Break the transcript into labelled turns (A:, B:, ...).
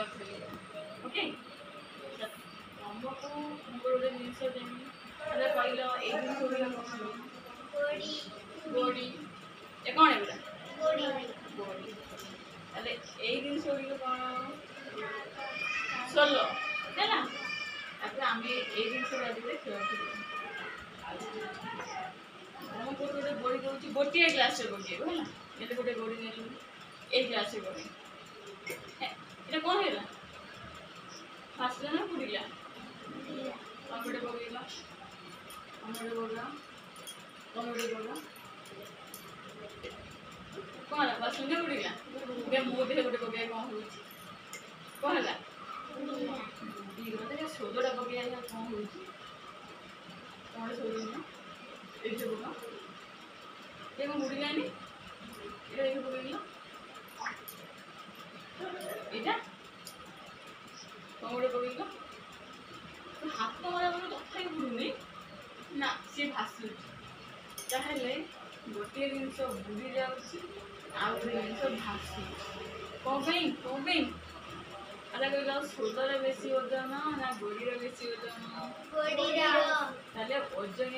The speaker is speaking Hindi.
A: ओके तुमको गोटे जिनस देवी कहल ये जिनस गोड़ी गोड़ी ये कौन है गोड़ी गोड़ी अरे ये जिनस कौन सोलो है ना तापर आम ये जिनस खेल तुमको गोटे गोड़ी दूसरी गोटे ग्लास गोटे है ये गोटे गोड़ी नहीं ये ग्लास गोड़ी ये कौन है फास्ट ना बुड़ीला टमेटो पकईला टमेटो पका टमेटो पका कौन है बस सुने बुड़ीला मो देह गोटे पकई कौन है है सोदटा पकई कौन हो कौन सोद ना ये पका ये कौन बुड़ीलानी ये पकईला এটা टमेटो पकईला हाथ तो मारा बोलो कथा बुड़ूनी ना सी भासुची ताहले गोटे जिनस बुड़ी जाऊँगी आउ गोटे जिनस भासुची कौन अरे कहला सोदर बेसी ओजन ना गोड़ीर बेसी ओजन गोड़ीर ओजन